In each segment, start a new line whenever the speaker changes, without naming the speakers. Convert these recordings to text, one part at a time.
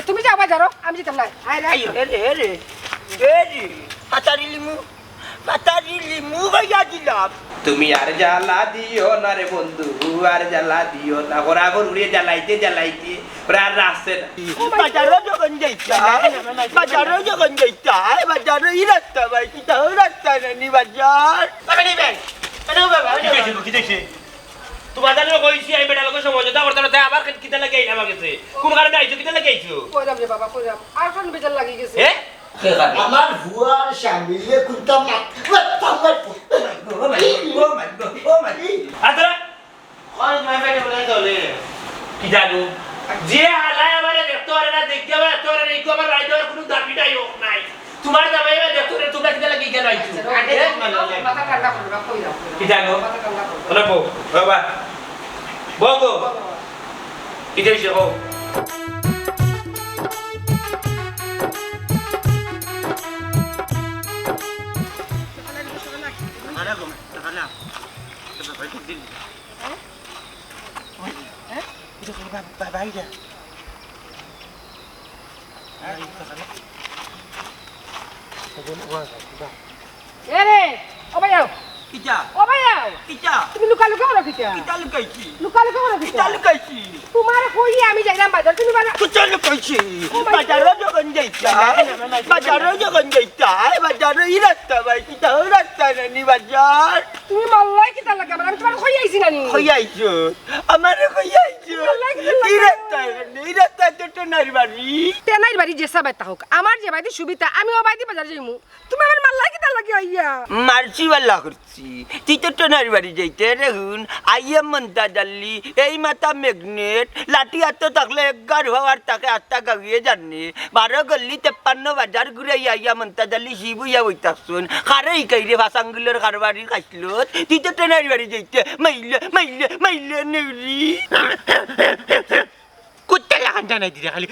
তুমি যাও বাজারো আমি যেতাম না আয় রে
এরে পাতারি লিমু ভাইয়া দিলাম
তুমি আর জ্বালা দিও না রে বন্ধু আর জ্বালা দিও না ওরা আবার উড়িয়ে জ্বালাইতে ওরা আর আসছে না
বাজারও যখন যাইতা বাজারও ই রাস্তা ভাই কি তাও রাস্তা নানি বাজার
কি দেখছে তোমার জানো কইছি আমি বেটা লোকের সমঝোতা করতে না আবার কিতা লাগে আমার কাছে কোন কারণে আইছো কিতা লাগে আইছো
কইরাম রে বাবা কইরাম আর কোন বেজার লাগি গেছে
হ্যাঁ
আমার ভুয়ার স্বামীরে কুন্তা মাতামার
আদরা কোন মাই বেটা বলে চলে কি জানো যে হালায় আমারে দেখতো আর না দেখতে হবে তোর এই কবার রাইতে আর কোনো দাবি নাই তোমার দাবি দেখতো রে তোমরা কিতা লাগে কেন আইছো
মাথা ঠান্ডা করবা কইরাম
কি জানো
মাথা ঠান্ডা করবা
ওনা বাবা বগো কি দেখছো ও
এরে ও ভাইয়াও
কিটা
ও ভাইয়াও
কিটা
তুমি লুকা লুকা করো কিটা
কিটা লুকাইছি
লুকা লুকা করো কিটা
কিটা লুকাইছি
তোমার কই আমি যাইলাম বাজার তুমি বাজার
কিটা লুকাইছি বাজারও যখন যাইতা বাজারও ই রাস্তা ভাই কি তাও রাস্তা নানি বাজার
তুমি মাল্লাই কিটা লাগা আমি তোমার কই আইছি নানি
কইয়াইছো আমারে কইয়াইছো ই রাস্তা তো নারী বাড়ি
তেনাইর বাড়ি যে সাবাইতা হোক আমার যে বাইদি সুবিধা আমি ও বাইদি বাজার যাইমু তুমি আমার মাল্লাই কিটা লাগি আইয়া
মারছি বাল্লা করছি তুই তো নারী বাড়ি যাইতে রেহুন আইয়া মন্তা ডাল্লি এই মাথা ম্যাগনেট লাঠি হাতে থাকলে একগার হওয়ার তাকে আত্মা গাইয়ে জানি 12 গল্লি 53 বাজার ঘুরে আইয়া মন্তা ডাল্লি শিবুইয়া বইতাছুন খারে ইকাইরে ভাসাঙ্গুলের কারবারি খাইছিল তুই তো নারী বাড়ি যাইতে মাইলে নেউরি
কুত্তা লাগান জানাই দিলে খালি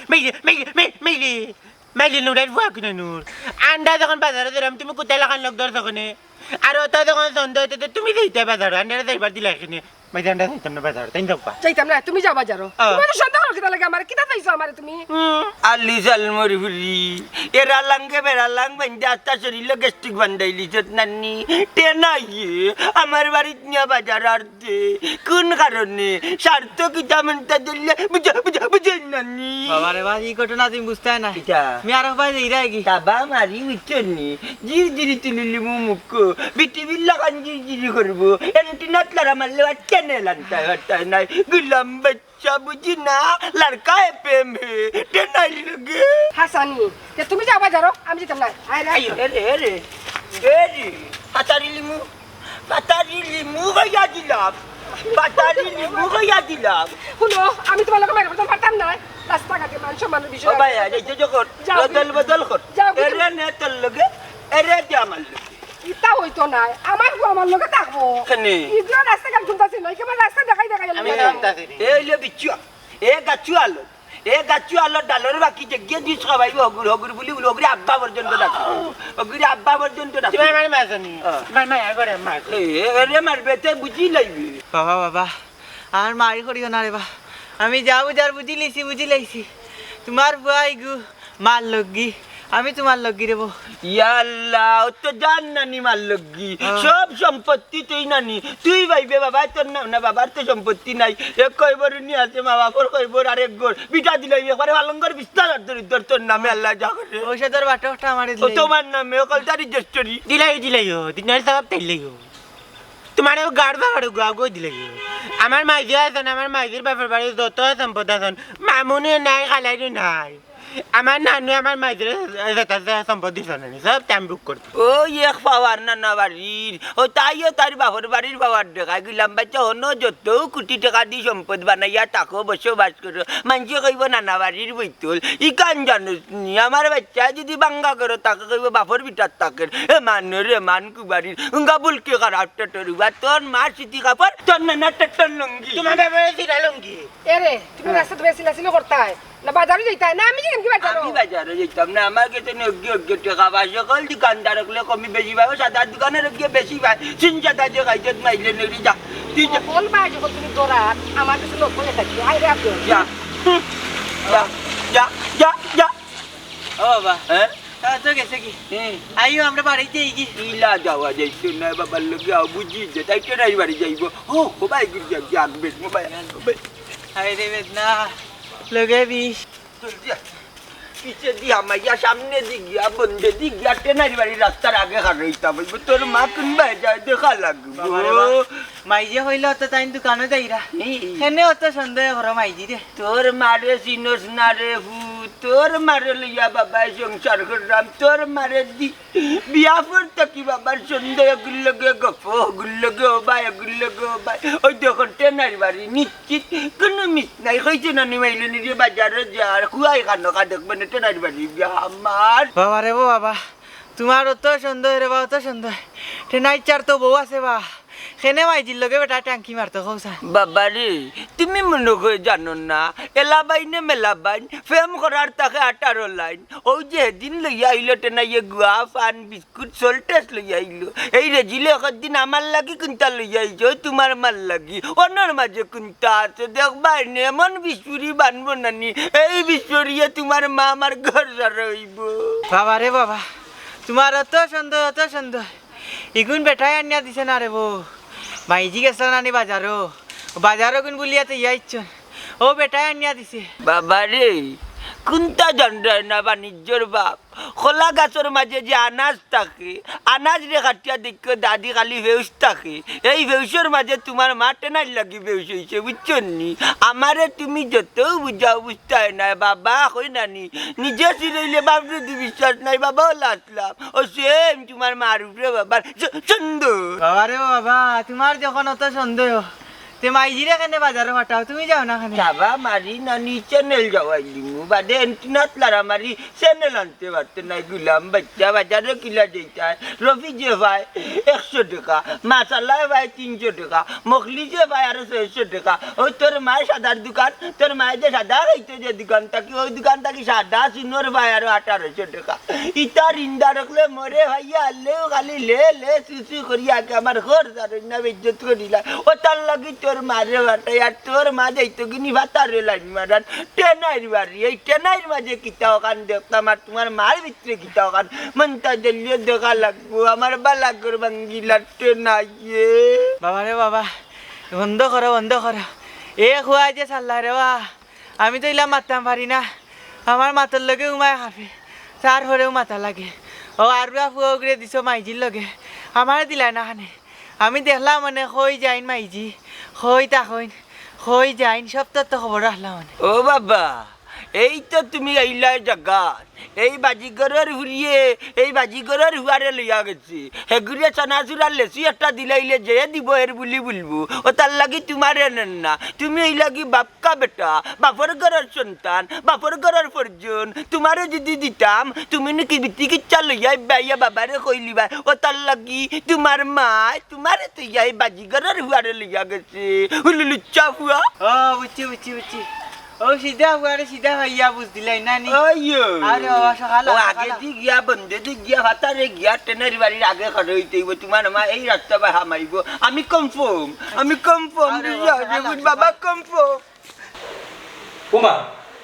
মাইলে নুরার ভুয়া কিনা নূর আন্ডা যখন বাজারে দিলাম তুমি কুত্তা লাগান লোক ধর তখন আর ওটা যখন সন্দেহ হইতে তুমি দিতে বাজার আন্ডারে যাইবার দিলা এখানে মাইতে আন্ডা যাইতাম না বাজার তাই যাবা
যাইতাম না তুমি যাও বাজারো তুমি তো সন্দেহ করো কিটা লাগে আমার কিটা চাইছো আমারে তুমি
আলি সালমরি ফুরি এরা লাঙ্গে বেড়া লাং বান্ধে আস্তা শরীরে গেস্টিক বান্ধাইলি নানি টেনাইয়ে আমার বাড়িতে নিয়ে বাজার আরতে কোন কারণে স্বার্থ কিটা মনটা দিলে বুঝে নানি
বাবারে বাবা এই ঘটনা তুমি বুঝতে না
কিটা
আমি আর ভাই যাই কি
তাবা মারি উঠনি জিরি তুলিলি মুখ বিটি বিল্লা কান জিরি করবো এন্টিনাত লারা মারলে কেনে লান্তা হতা নাই গুলাম বাচ্চা বুঝি না লড়কা है प्रेम है টেনাই লগে
হাসানি তুমি যাও বাজারো আমি যেতাম না আয় রে
এরে পাতারি লিমু গাইয়া দিলাম
শুনো আমি তোমার লোক মেরে কথা পারতাম না রাস্তাঘাটে মানুষ বিষয়
ও ভাই যাইতে যখন বদল কর
যাও,
এরে নে তোর লগে এরে দি আমার লগে
ইতা হইতো না আমার গো আমার লোকে থাকবো
কেনে
ইগুলো রাস্তাঘাট খুঁজতাছি না কেবল রাস্তা দেখাই
আমি জানতাছি
এই লে বিচুয়া এ গাছু আলো ডালর বাকি যে গিয়ে দিস সবাই হগুর বলি ওগুলি আব্বা পর্যন্ত ডাকো ওগুলি আব্বা পর্যন্ত ডাকো
তুমি মানে মাঝনি মানে একবারে মার
এরে মারবে তে বুঝি লাইবি
বাবা আর মারি করিও না রে বা আমি যা বুঝার বুঝি লাইছি তোমার ভাই গু মার লগি আমি তোমার লগি রেব
ইয়া আল্লাহ ও তো জান নানি মার লগি সব সম্পত্তি তুই নানি তুই ভাইবে বাবা তোর না বাবার তো সম্পত্তি নাই এক কয়বার নি আছে মা বাবার কয়বার আরেক গর বিটা দিলাই একবারে আলঙ্কার বিস্তার তোর নামে আল্লাহ যা করে
ওইসা তোর বাটাটা আমারে
ও তোমার নামে ও কলটা রেজিস্ট্রি
দিলাইও দিনার সব তাইলাইও তোমার গাড়ো গো দিলাইও আমার মাইজি আছেন আমার মাইজির বাপের বাড়ি যত সম্পদ আছেন মামুনি নাই খালাইনি নাই আমার নানু আমার মাইজির সম্পদ দিছ না সব টাইম বুক করতো
ও এক পাওয়ার না বাড়ির ও তাইও তার বাপর বাড়ির পাওয়ার দেখা গেলাম বাচ্চা হন যত কোটি টাকা দি সম্পদ বানাইয়া তাকেও বসবাস করো মানুষ কইব নানা বাড়ির বইতল ই কান জানোস নি আমার বাচ্চা যদি বাঙ্গা করো তাকে কইব বাপর বিটার তাকের এ মান কুবাড়ির উঙ্গা বুলকে খারাপ টটরুবা তোর মার সিটি কাপড় তোর নানা টটর লঙ্গি
তোমার ব্যাপারে দিলা লঙ্গি
এরে তুমি রাস্তা ধরে সিলাসিলি করতাই না বাজারে যাইতাই না আমি যেখানে কি বাজারো
আমি বাজারে যেতাম না আমাকে তো অজ্ঞ টাকা পাই সকল দোকানদার গুলো কমি বেশি পাবে সাদা দোকানের গিয়ে বেশি পায় সিন সাদা যে খাইতে মাইলে নেড়ি যা তুই যা
বল পাই যখন তুমি দৌড়াত আমার কাছে লোক বলে থাকি আই রে আপনি
যা যা যা
ও বাবা
হ্যাঁ
তা তো গেছে কি আইও আমরা বাড়িতে এই কি
ইলা যাওয়া যাইতো না বাবার লোকে বুঝি যে তাই টেনাই বাড়ি যাইব ও ভাই আগবে মোবাইল
হাই রে বেদনা লগে বিষ
পিছে দিয়া মাইয়া সামনে দিক গিয়া বন্ধে দিক গিয়া টেনাই বাড়ি রাস্তার আগে খারাইতা বলবো তোর মা কোনবা যায় দেখা লাগবো
মাইজে হইলে অত তাই দোকানে যাইরা এনে অত সন্দেহ করো মাইজি রে
তোর মারে চিনোস না রে হু তোর মারে লইয়া বাবা সংসার করলাম তোর মারে দি বিয়া করতে কি বাবার সন্দেহ গুল্লগে গপ গুল্লগে ওবাই গুল্লগে ওবাই ওই দেখুন টেনাই বাড়ি নিশ্চিত কোনো মিস নাই হয়েছে না নিমাইলে নিজে বাজারে যা খুয়াই খানো কা দেখবেন টেনাই বাড়ি বিয়া আমার
বাবা রে বাবা তোমার অত সন্দেহ রে বা অত সন্দেহ টেনাই চার তো বউ আছে বা খেনে মাইজির লগে বেটা ট্যাঙ্কি মারতো খৌসা
বাবারে তুমি মনে করে জানো না এলা বাইনে মেলা বাইন ফেম করার তাকে 18 লাইন ওই যে দিন লইয়া আইলো টেনাইয়ে গুয়া পান বিস্কুট সল্টেস লইয়া আইলো এই রেজিলে একদিন আমার লাগি কোনটা লইয়া আইছো তোমার মাল লাগি অন্যর মাঝে কোনটা আছে দেখবা এমন বিস্কুরি বানবো নানি এই বিস্কুরিয়ে তোমার মা আমার ঘর রইব
বাবা রে বাবা তোমার অত সন্দেহ ইগুন বেটাই আনিয়া দিছে না রে বউ মাইজি গেছিল নানি বাজারও গুন বলিয়াতে ইয়াইছ ও বেটাই আনিয়া দিছে
বাবারে কোনটা জানরায় না বাণিজ্যর বাপ খোলা গাছের মাঝে যে আনাজ থাকে আনাজ রে কাটিয়া দেখো দাদি খালি ভেউস থাকে এই ভেউসের মাঝে তোমার মা টেনাই লাগি ভেউস হয়েছে বুঝছো নি আমারে তুমি যত বুঝাও বুঝতে হয় না বাবা কই নানি নিজে চিরাইলে বাপরে দি বিশ্বাস নাই বাবাও লাসলাম ও সেম তোমার মার উপরে বাবার সুন্দর
বাবা রে বাবা তোমার যখন অত সন্দেহ তে মাইজিরে কেনে বাজারে ফাটাও তুমি যাও না খানে
যাবা মারি নানি চ্যানেল যাওয়াই দিমু বাদে এন্টিনাত লারা মারি চ্যানেল আনতে পারতে নাই গুলাম বাচ্চা বাজারে কিলা যেতে রফি যে ভাই 100 টাকা মাসাল্লাহ ভাই 300 টাকা মখলি যে ভাই আরো 600 টাকা ওই তোর মায়ের সাদার দোকান তোর মায়ের যে সাদা হইতো যে দোকান থাকি ওই দোকান থাকি সাদা চিনোর ভাই আরো 1800 টাকা ইতার ইন্দা রাখলে মরে ভাইয়া আল্লেও খালি লে সুসু করিয়া আমার ঘর সারেন না বেজ্জত করিলা ও তার লাগি তোর মারে বাটাই আর তোর মা যাইতো কিনি ভাতারে লাইন মারান টেনাইর বাড়ি এই টেনাইর মাঝে কিতা ওখান দেখতাম আর তোমার মার ভিতরে কিতা ওখান মনটা জলিয়ে দেখা লাগবো আমার বালা কর ভাঙ্গিলা টেনাইয়ে
বাবা রে বাবা বন্ধ করো এ খুয়া যে চাল্লা রে বা আমি তো ইলাম মারতাম পারি না আমার মাথার লগে উমায় খাবে তার হরেও মাথা লাগে ও আর ফুয়া উগরে দিছ মাইজির লগে আমারে দিলাই না খানে আমি দেখলাম মানে কই যাইন মাইজি কই তাকইন কই যাইন সব তো খবর রাখলাম মানে
ও বাবা এই তো তুমি আইলা জায়গা এই বাজিগরের হুয়ারে লইয়া গেছি হেগুড়িয়া চানাচুরার লেসি একটা দিলাইলে যে দিব এর বুলি বলবো ও তার লাগি তোমার এনেন না তুমি এই লাগি বাপকা বেটা বাপর ঘরের সন্তান বাপর ঘরের পর্যন তোমারে যদি দিতাম তুমি নাকি বিটি কিচ্ছা লইয়া বাইয়া বাবারে কইলিবা ও তার লাগি তোমার মা তোমারে তো এই বাজিগরের হুয়ারে লইয়া গেছে হুলুলুচ্চা হুয়া
ও বুঝছি ও সিধা হুয়ারে সিধা ভাইয়া বুঝ দিলাই নানি
আইয়ো
আরে বাবা সকাল
ও আগে দি গিয়া বন্ধে দি গিয়া ভাতারে গিয়া টেনের বাড়ির আগে খড় হইতেইব তোমার মা এই রাস্তা বা হামাইব আমি কনফার্ম বাবা কনফার্ম
ওমা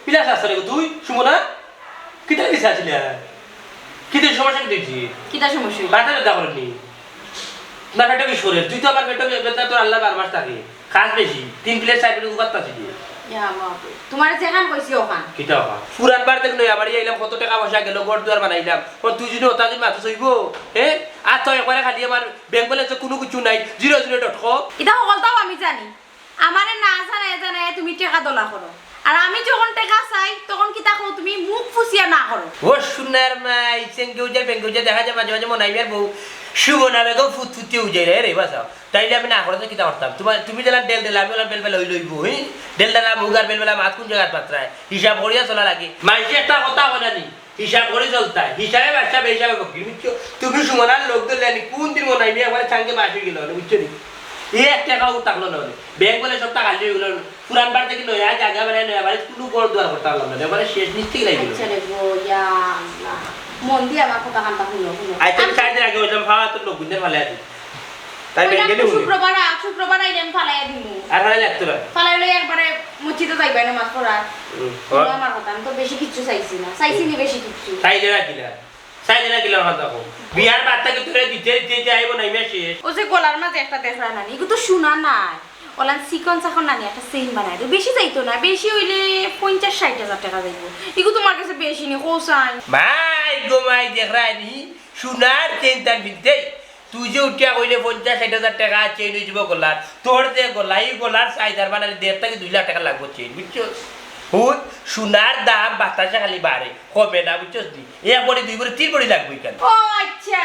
পিলাস আসলে তুই সুমনা কিতা দিছ আসলে কিতে সমস্যা কি দিছি
কিটা সমস্যা
বাটারে দাবনি না পেটে কি সরে তুই তো আমার পেটে বেদনা তোর আল্লাহ 12 মাস থাকে খাস বেশি 3 প্লেট 4 প্লেট উগাত পাচ্ছি
ইয়া বাবা তোমার যেখান কইছি ওখান
কিটা বাবা পুরান বার দেখ নই আমার আইলাম কত টাকা পয়সা গেল ঘর দুয়ার বানাইলাম ও তুই যদি ওটা যদি মাথা সইবো আর তো একবারে খালি আমার ব্যাংক ব্যালেন্স কোনো কিছু নাই 00.com
এটা সকলটাও আমি জানি আমারে না জানায় তুমি টাকা দলা করো আর আমি যখন টাকা চাই তখন কি তাকো তুমি মুখ ফুসিয়া না করো
ও সুনার মাই সেঙ্গেউজার বেঙ্গেউজার দেখা যায় মাঝে মাঝে মনে আইবার বউ সুমনা বেগম ফুটফুটি উজাই রে বাসাও তাইলে আমি না করতে কিতা করতাম তুমি দিলা ডেল আমি ওলা বেলবেলা হই লইব ডেল ডালা মুগার বেলবেলা মাত কোন জায়গার পাত্রায় হিসাব করিয়া চলা লাগে মাইসে একটা কথা হলানি হিসাব করে চলতা হিসাবে বাচ্চা বেহিসাবে বকি বুঝছো তুমি সুমনার লোক ধরলেনি কোন দিন মনে আইবি একবারে চাঙ্গে মাসি গেল বুঝছো নি এই এক টাকাও থাকলো না ব্যাংক বলে সব টাকা খালি হয়ে গেল পুরান বার থেকে নয়া জায়গা বানায় নয়া বাড়ি কোনো বড় দুয়ার করতে পারলাম না এবারে শেষ নিশ্চিত লাগলো
আচ্ছা রে গো ইয়া আল্লাহ মন দিয়ে আমার কথা কানটা শুনো
আইতে সাইডে আগে হইলাম ভাবা তো লোক গুনদের ভালো আছে তাই
কইলাম
ব্যাংকে
তো
নেবো
শুক্রবার আইলে আমি ফালাইয়া দিমু
আর ভালো লাগতো না
ফালাইলে একবারে মসজিদে যাইবা না মাছ পড়ার আমার কথা আমি তো বেশি কিচ্ছু চাইছি না চাইছি নি বেশি কিচ্ছু
চাইলে রাখিলা আমার দেখো বিয়ার বার্তাকে তোরে দিতে দিতে আইব নাই মেসেজ
ও যে গলার মাঝে একটা দেখা নানি এগুলো তো শোনা নাই ওলান চিকন চাকন নানি একটা চেইন বানাই দেব বেশি যাইতো না বেশি হইলে 50-60 হাজার টাকা যাইব এগুলো তোমার কাছে বেশি নি কোসাই
মাই গো মাই দেখরানি সোনার চেনটার বিদ্যে তুই যে উঠিয়া কইলে 50-60 টাকা চেন হয়ে যাব গলার তোর যে গলার সাইজার বানালে 1.5 থেকে 2 লাখ টাকা লাগবে চেন বুঝছো হুন সোনার দাম বাতাসে খালি বাড়ে কমে না বুঝছো দি 1 বড়ি 2 বড়ি 3 বড়ি লাগবে কেন
ও আচ্ছা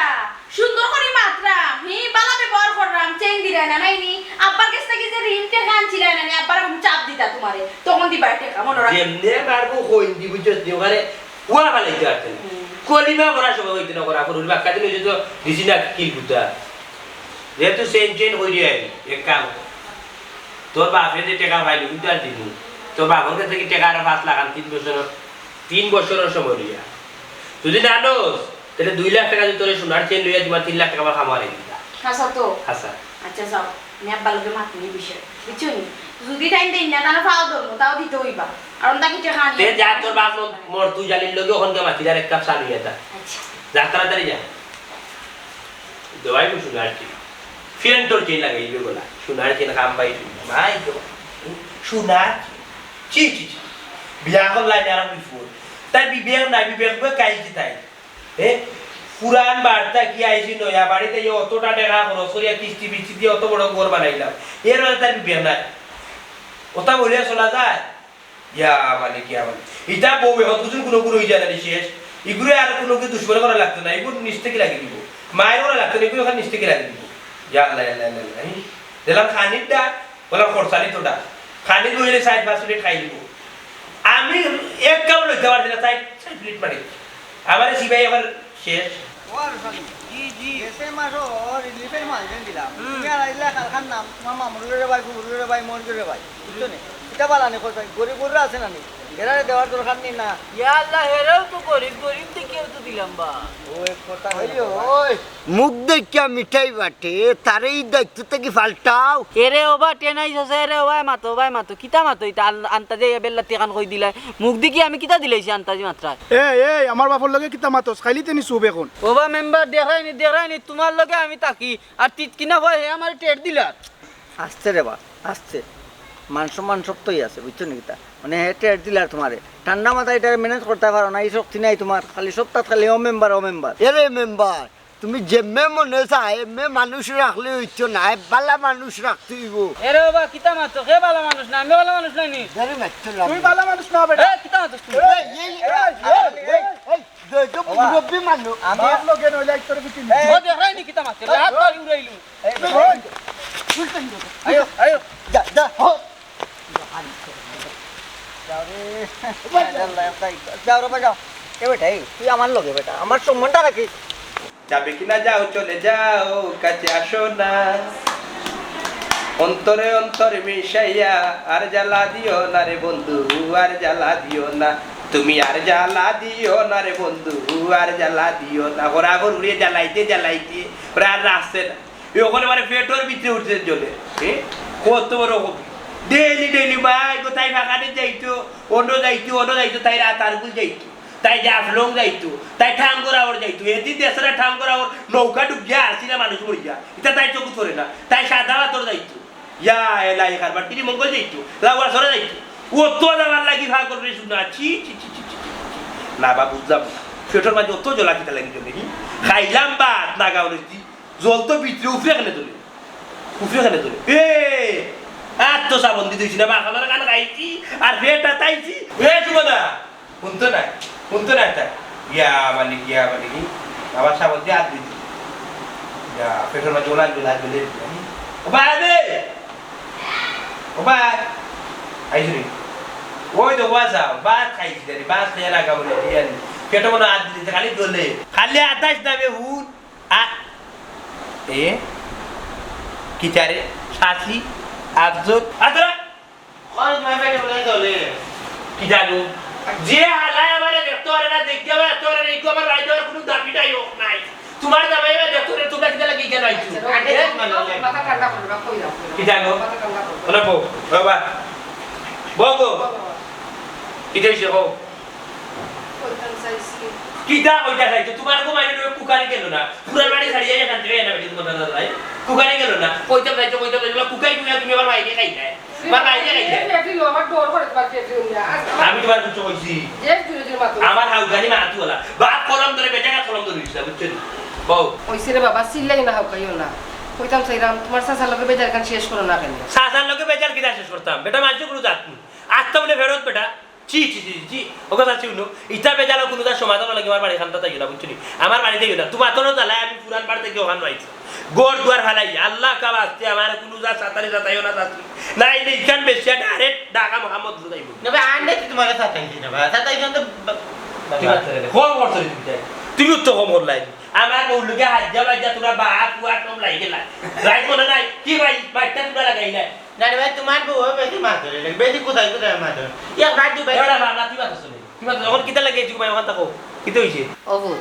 সুন্দর করে মাত্রা হি বালা ব্যবহার করলাম চেইন দিরা না নাইনি আব্বার কাছ থেকে যে ঋণ টাকা আনছিল না নি আব্বার আমি চাপ দিতা তোমারে তখন দিবা টাকা মনে রাখ
যেমনে মারবো কইন দি বুঝছো দি ওখানে ওয়া ভালো যাচ্ছে কলিমা করা সব হইতে না করা পুরো বাক্কা দিলে যে তো দিছি না কিল গুতা যেহেতু চেন হই রে এক কাম তোর বাপে যে টাকা পাইলি কিন্তু আর দিনু তোর বাপের কাছে কি টাকা আর 5 লাখ 3 বছরের সময় দিয়া যদি না আনোস তাহলে 2 লাখ টাকা যদি তোরে সোনার চেন লইয়া দিবা 3 লাখ টাকা খামারে দিবা
হাসা তো
হাসা
আচ্ছা যাও আমি আব্বার লগে মাতনি বিষয় বুঝছো নি যদি টাইম দেই না তাহলে ফাও দমু তাও দিতে হইবা আর ওটা কি টাকা
তে
আনি
যা তোর বাপ মোর তুই জালির লগে ওখানকে মাতিদার এক কাপ চা লইয়া যা
আচ্ছা
যা তাড়াতাড়ি যা দবাই কো সোনার চেন ফিরেন তোর চেন লাগাইবে গোলা সোনার চেন কাম পাই মাই গো সোনার চি বিয়া করলাই না আমি ফুল তাই বিবেক কাইছি তাই পুরান বার্তা কি আইছি নয়া বাড়িতে অতটা টাকা খরচ করিয়া কিস্তি বিস্তি দিয়ে অত বড় ঘর বানাইলাম এর তার বিবেক নাই ওটা বলিয়া চলা যায় ইয়া মানে কি মানে এটা বউ এখন কোনো হয়ে যায় না শেষ এগুলো আর কোনো দুশ্মন করা লাগতো না এগুলো নিচ থেকে লাগিয়ে দিব মায়ের করা লাগতো না এগুলো ওখানে নিচ থেকে লাগিয়ে দিব ইয়া আল্লাহ দিলাম খানির দা বললাম খরচালি তোটা খানির বইলে 5 মিনিট খাই দিব আমি এক কাপ লইতে পারছি না 5 মিনিট মানে আমার সিবাই আবার শেষ
গরিবরা আছে না এরা দেওয়ার দরকার নেই না
আল্লাহ হেরাও তো গরিব দেখেও তো দিলাম বা
মুখ দেখিয়া মিঠাই বাটে তার এই দায়িত্ব থেকে পাল্টাও
এরে ওবা টেনাইছ আছে এরে ওবাই মাতো কিতা মাতো ইতা আনতা যে বেল্লা টিকান কই দিলাই মুখ দেখি আমি কিতা দিলাইছি আনতাজি মাত্রা
এই আমার বাপর লগে কিতা মাতস খাইলি তেনি চুপ এখন
ওবা মেম্বার দেখাইনি তোমার লগে আমি তাকি আর তিত কিনা ভয় হে আমার টেট দিলা
আসছে রে বা আসছে মান সম্মান সত্যই আছে বুঝছো নাকি তা মানে টেট দিলার তোমারে ঠান্ডা মাথায় এটা ম্যানেজ করতে পারো না এই শক্তি নাই তোমার খালি সপ্তাহ খালি ও মেম্বার
এরে মেম্বার তুমি যেমে মনে চায় এমে মানুষ রাখলে হইতো না বালা মানুষ রাখতে হইব
এরে ওবা কিতা মাতো কে ভালো মানুষ না আমি ভালো মানুষ নাইনি
তুই ভালো মানুষ না বেটা
এ কিতা মাতো তুমি
মুরব্বী মানুষ
আমি লগে নইলে এক তোরে বিকিন
ও দেখাইনি কিতা মাতো হাত ধরে উড়াইলু
আয়ো
যা যা
যাও রে যাও এ বেটা তুই আমার লগে বেটা আমার সম্মানটা রাখিস
যাবে কিনা যাও চলে যাও কাছে আসো না অন্তরে অন্তরে মিশাইয়া আর জ্বালা দিও না রে বন্ধু আর জ্বালা দিও না তুমি আর জ্বালা দিও না রে বন্ধু আর জ্বালা দিও না ওরা আবার উড়িয়ে জ্বালাইতে ওরা আর আসছে না ওখানে মানে পেটোর ভিতরে উঠছে চলে কত বড় ডেইলি মাই কোথায় ফাঁকানে যাইতো অন্য যাইতো তাই রাতারগুল যাইতো তাই জাফলং যাইতো তাই ঠাঙ্গরাওর যাইতো এদিন দেশরা ঠাঙ্গরাওর নৌকা ডুবিয়া আসি না মানুষ মরিয়া এটা তাই চোখ ধরে না তাই সাদা তোর যাইতো ইয়া এলাই কারবার তিনি মঙ্গল যাইতো লাউয়া সরে যাইতো ও তো যাওয়ার লাগি ভাগ করে শুনা ছি না বা বুঝলাম পেটোর মাঝে অত জলা কিতা লাগি চলে খাইলাম বাদ না গাওয়ার জল তো ভিতরে উফরে খেলে তোলে এ আর তো সাবন দিতে না বাঁকানোর গান গাইছি আর বেটা তাইছি না শুনতো না তা ইয়া মানে কি আবার সাবন দিয়ে হাত দিতি পেট্রোল মাঝে লাগবে ও ভাই আইসি রে ওই তো বাস খাইছি রে বাস খেয়ে রাখা বলে পেটো মনে হাত দিতে খালি দোলে খালি আতাস দাবে হুন কি চারে শাসি আফজল আদরা কোন মাইফাইতে বলে চলে কি জানো যে হালায় আমারে দেখতো আর না দেখতে হবে তোর এই কবার রাইতে কোনো দাবিটাই হোক নাই তোমার দাবাইবা দেখতো রে তোমরা কিটা লাগি কেন আইছো
মাথা ঠান্ডা করো না কই দাও
কি জানো
মাথা ঠান্ডা করো
ওনা বউ বাবা বউ কি দেইছো বউ
কইতাম চাইছি
কিটা কইতা খাইছো তোমার কো মাইরে কুকারি গেল না পুরা বাড়ি ছাড়িয়ে এখান থেকে এনে বেটি তোমার দাদা ভাই কুকারি গেল না কইতাম চাইছো কুকাই তুমি আমার মাইরে খাইতা আমার মাইরে খাইতা
ফেফি লো আমার ডোর করে তোমার ফেফি উনিয়া
আমি তোমার কিছু কইছি
যে তুই যদি মাতো
আমার হাউগানি মাতু হলা বাপ কলম ধরে বেটাকা কলম ধরে দিছে বুঝছেন বউ
কইছে রে বাবা চিল্লাই না হাউকাইও না কইতাম চাইরাম তোমার চাচার লগে বেজার কান শেষ করো না কেন
সাসার লোকে বেজাল কিনা শেষ করতাম বেটা মানছো কোনো জাত আত্মা বলে ফেরত বেটা চি চি চি চি ওকে যাচ্ছি উনো ইটা বেজাল কোনো তার সমাধান লাগে আমার বাড়ি খানটা তাই না বুঝছি আমার বাড়িতে গেল তোমার তো জ্বালায় আমি পুরান বাড়ি থেকে ওখান রাইছি গোর দুয়ার হালাই আল্লাহ কা বাস্তে আমার কোনো যা সাতারি যাতাইও না যাচ্ছি না এই ইখান বেশি ডাইরেক্ট ঢাকা মোহাম্মদ যাইব
নবে আন্ডে তোমার সাতাইছি না বা সাতাইছি তো
কম করছো তুমি তো কম করলাই আমার বউলুকে হাজ্জা বাজ্জা তোরা বাপ পুয়া কম লাই গেলা রাইট মনে নাই কি ভাই বাইকটা তোরা লাগাই না
না রে ভাই তোমার বউ বেশি মাতরে লাগে বেশি কোথায় কোথায় মাতরে এক ভাই দুই ভাই
এবারে ভাবনা তুই বাতাস নে তুই বাতাস যখন কিতা লাগাইছি ভাই ওখান থাকো কিতা হইছে
অবুত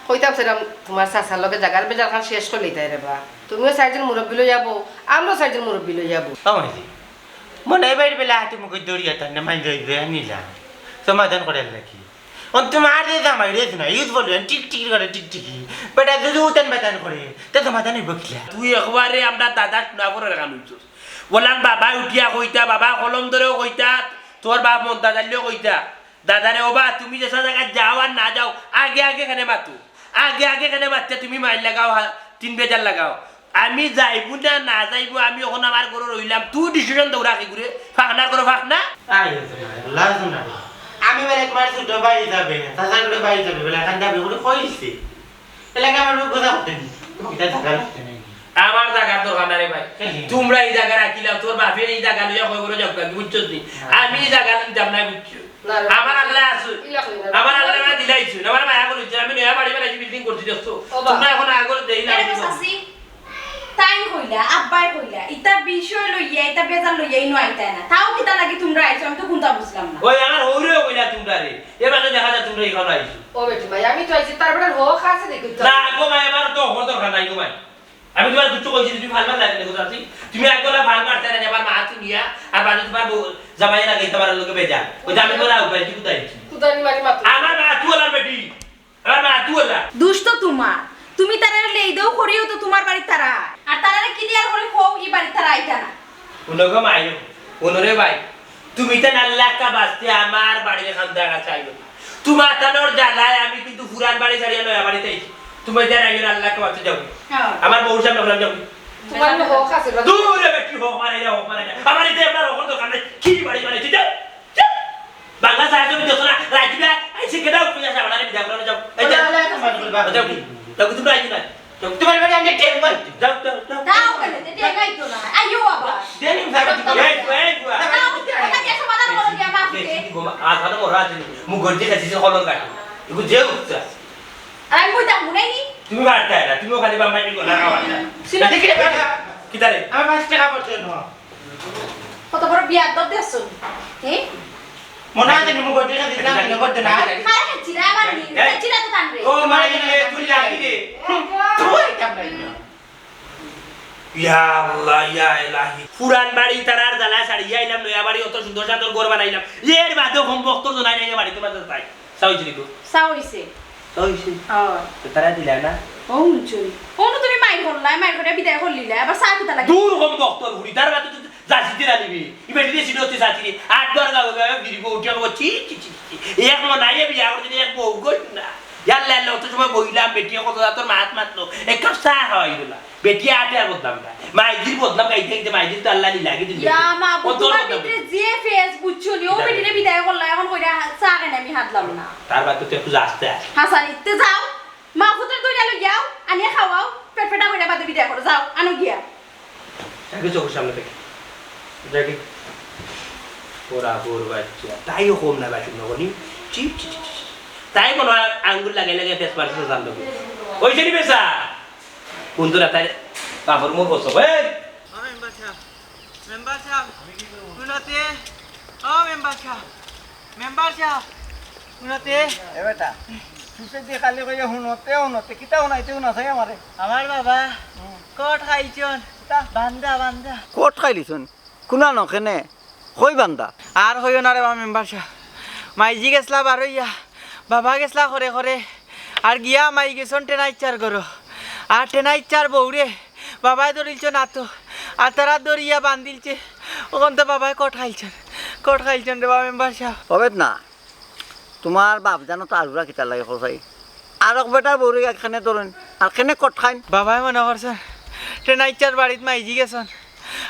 কইতাম চাইরাম তোমার চাচার লগে জাগার বেজার কান শেষ করে লইতাই রে বা তুমিও চারজন মুরব্বি লই যাবো আমরাও চারজন মুরব্বি লই যাবো
আমাজি মনে বাইরে বেলা হাতে মুখে দড়িয়া তার না মাই যাইবে নিলাম সমাধান করার লাগি অন তোমার রে জামাই রে না ইউজ বলবেন টিক টিক করে টিক টিকি বেটা যদি উতান বাতান করে তে সমাধান হইব কি
তুই একবারে আমরা দাদা শুনা করে রাখা লইছস বললাম বাবা উঠিয়া কইতা বাবা কলম ধরেও কইতা তোর বাপ মন দাদালিও কইতা দাদারে ওবা তুমি যে জায়গা যাও আর না যাও আগে আগে খানে মাতু আগে খানে মারতে তুমি মাইল লাগাও 3 বেজার লাগাও আমি যাইবো না না যাইবো আমি এখন আমার ঘরে রইলাম তুই ডিসিশন দৌড়া কি করে ফাকনা করো ফাকনা
আই লাজ না আমি বেলা তোমার ছোট ভাই যাবে সাসার করে ভাই যাবে বেলা কান্দা যাবে বলে কইছি এলাকা আমার কথা হতে নি এটা টাকা লাগতে নাই
আমার জায়গা দরকার না রে ভাই তোমরা এই জায়গা রাখিলাম তোর বাপের এই জায়গা লইয়া কই করে যাও বুঝছো নি আমি এই জায়গা নিতাম না বুঝছো আমার আল্লাহ আছে আমার আল্লাহ না দিলাইছো আমার মায়া কইছে আমি নয়া বাড়ি বানাইছি বিল্ডিং করছি দেখছো তোমরা এখন আগর দেই না
এরে সাসি তাই কইলা আব্বাই কইলা ইতা বিষয় লইয়া ইতা বেজার লইয়া ইনো আইতা না তাও কিতা লাগি তোমরা আইছো আমি তো কোনটা বুঝলাম না
ওই আমার হইরেও কইলা তোমরা রে এ মানে দেখা যায় তোমরা এখানে আইছো
ও বেটি ভাই আমি তো আইছি তারপরে হো খাসে দেখি তো
না গো ভাই আমার তো হর দরকার নাই গো ভাই আমি তোমার দুটো কইছি তুমি ভালবার লাগে না গোজাতি তুমি একলা ভাল মারতে না এবার মা তুমি নিয়া আর বাজে তোমার জামাই লাগে তোমার লোকে বেজা ওই আমি বলা উপায় কি কুদাইছি
কুদানি মারি মাতো
আমার মা তুলা বেটি আমার মা তুলা
দুষ্ট তোমার তুমি তারারে লেই দেও করিও তো তোমার বাড়ি তারা আর তারারে ক্লিয়ার করে খো ই বাড়ি তারা আইতা না
উনগো মাইও উনরে ভাই তুমি তো আল্লাহ কা বাস্তে আমার বাড়ি এখান দেখা চাইবে তোমার তানোর জ্বালায় আমি কিন্তু পুরান বাড়ি ছাড়িয়ে নয়া বাড়িতে আইছি তুমি যারা আইন আল্লাহ কা বাস্তে যাও আমার বউর সামনে বললাম যাও
তোমার হো খাসে
দূরে বেটি হোক মারে যাও আমার এতে আপনার ওখানে দোকান নেই কি বাড়ি বানাইছি যাও বাংলা সাহায্য তুমি দেখো না রাজবিয়া আইসি কেদাও তুমি আসা বানারে বিদা করে যাও এই যাও যাও যাও তুমি আইছো না
তোমার বাড়ি আমি টেক মার
যাও যাও যাও
দাও কেন তে গাইতো না আইও বাবা
দেনি ভাবে
এই বুয়া
দাও ওটা কি সমাধান করো কি আমা ফুটে
আধানো মরা আছে মু গর্জে কাছে হলন কাটি এগো যে উঠছে
আমি কইতা মুনাইনি
তুমি বাড়তে না তুমি খালি বাম্মাই নিগো না খাওয়া
সিনা
দেখি রে কি তারে
আমার 5 টাকা পড়ছে না
কত বড় বিয়ার দব দেছো হে
মনে আছে নিমু গড়ি খাতে দিলাম না করতে না
খারা চিরা আমার নি চিরা তো কান রে
ও মাই রে তুই লাগি রে
তুই কামড়াই না
ইয়া আল্লাহ ইয়া ইলাহি পুরান বাড়ি তারার জ্বালা ছাড়িয়া আইলাম নয়া বাড়ি অত সুন্দর সুন্দর ঘর বানাইলাম এর বাদে কম বক্ত জনাই নাই বাড়ি তোমার তাই সাউইছি তো
সাউইছে
সাউইছি
হ্যাঁ
তারা দিলা না
ও চুরি কোন তুমি মাইর করলাই মাইর করে বিদায় করলিলা আবার সা কিতা লাগে
দূর কম বক্ত ঘুরি তার বাদে যাচ্ছি দিলা নিবি ইবে দিদি সিনতে যাচ্ছি আট বার গাও গাও গিরিবো উঠিয়া গো চি চি চি এক মনাই বিয়া করতে এক বউ গই না ইয়াল্লা আল্লাহ তো সময় বইলাম বেটিয়া কত তোর মাত মাতলো এক কাপ চা খাওয়াইলা বেটিয়া আটে আর বদনাম না মাইজির বদনাম গাইতে গাইতে মাইজির তো আল্লাহ নি লাগে দিল
ইয়া মা তোমার ভিতরে যে ফেস বুঝছনি ও বেটিরে বিদায় করলা এখন কইরা চা কেন আমি হাতলাম না
তার বাদ তো একটু আসতে
হাসান ইতে যাও মা ফুটের দুইটা লই যাও আনিয়া খাওয়াও পেট পেটা কইরা বাদে বিদায় করো যাও আনো গিয়া
আগে চোখের সামনে থেকে দেখি ওরা বোর বাচ্চা তাইও কম না বাসুন নগনি চি চি চি তাই মনে হয় আঙ্গুল লাগাই লাগাই ফেস পারছে জানতো ওই জেনি বেসা বন্ধুরা তাই বাবর মোর বসো এই
মেম্বার সাহেব শুনতে ও মেম্বার সাহেব শুনতে
এ বেটা সুসে দিয়ে খালি কইয়া হুনতে হুনতে কিতা হুনাইতে হুনাছে আমারে
আমার বাবা কট খাইছন বান্দা বান্দা
কট খাইলিছুন কোনা নখেনে কই বান্দা
আর হইও না রে বা মেম্বার সাহেব মাইজি গেছলা বারইয়া বাবা গেছলা করে করে আর গিয়া মাই গেছন টেনা ইচ্ছার করো আর টেনা ইচ্ছার বউরে বাবাই ধরিলছ না তো আর তারা দরিয়া বান্ধিলছে ওখান তো বাবাই কট খাইছেন রে বা মেম্বার সাহেব
হবে না তোমার বাপ জানো তো আলুরা কিতা লাগে খসাই আর এক বেটার বউরে এখানে ধরেন আর কেনে কট খাইন
বাবাই মনে করছেন টেনা ইচ্ছার বাড়িত মাইজি গেছন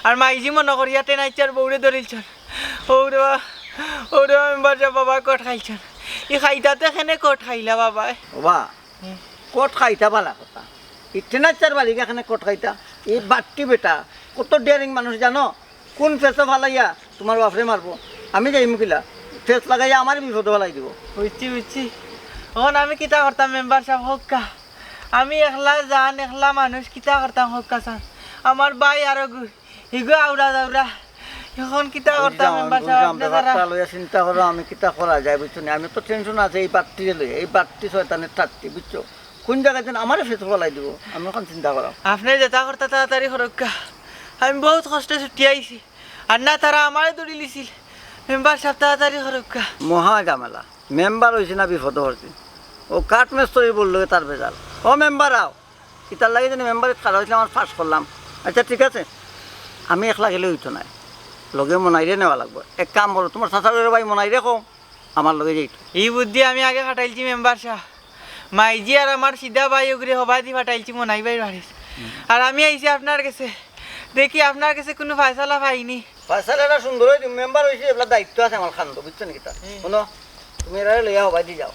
আর মাইজি মনে করিয়া টেনা ইচ্ছার বউরে ধরিলছেন ওরে বা মেম্বার সাহেব বাবাই কট খাইছেন ই খাইতাতে কেনে কট খাইলা বাবাই
বাবা কট খাইতা বালা কথা ইটেনাচার বাড়ি এখানে কট খাইতা এই বাট্টি বেটা কত ডেয়ারিং মানুষ জানো কোন ফেসে ফালাইয়া তোমার বাপরে মারবো আমি যাই মুখিলা ফেস লাগাইয়া আমার বিপদ ফালাই দিব
বুঝছি এখন আমি কিতা করতাম মেম্বার সাহেব হক্কা আমি একলা জান একলা মানুষ কিতা করতাম হক্কা চান আমার ভাই আরো হিগো আউরা দাউরা এখন কিতা করতাম মেম্বার সাহেব আপনি যারা
লইয়া চিন্তা করো আমি কিতা করা যায় বুঝছো না আমি তো টেনশন আছে এই বাট্টি লই এই বাট্টি শয়তানের থাকতে বুঝছো কোন জায়গায় যেন আমার ফেস ফালাই দিব আমি এখন চিন্তা করো
আপনি যেটা করতে তাড়াতাড়ি হরক্কা আমি বহুত কষ্টে ছুটি আইছি আর না তারা আমারে দৌড়ি লিছিল মেম্বার সাহেব তাড়াতাড়ি হরক্কা
মহা ঝামেলা মেম্বার হয়েছে না বিপদ হচ্ছে ও কাঠ মেস্তরি বললো তার বেজাল ও মেম্বার আও ইতার লাগে যেন মেম্বারে খারাপ হয়েছিল আমার ফাঁস করলাম আচ্ছা ঠিক আছে আমি একলা গেলে হইতো না লগে মনাইরে নেওয়া লাগবে এক কাম করো তোমার শাশুড়ের ভাই মনাইরে কও আমার লগে যাইতো
এই বুদ্ধি আমি আগে ফাটাইছি মেম্বার সাহেব মাইজি আর আমার সিধা ভাই ওগুলি হবাই দি ফাটাইছি মনাই ভাই বাড়ির আর আমি আইছি আপনার কাছে দেখি আপনার কাছে কোনো ফায়সালা পাইনি
ফাইসালাটা সুন্দর হয়েছে মেম্বার হয়েছে এগুলা দায়িত্ব আছে আমার খান্দ বুঝছো নাকি তা শুনো তুমি এরা লইয়া হবাই দি যাও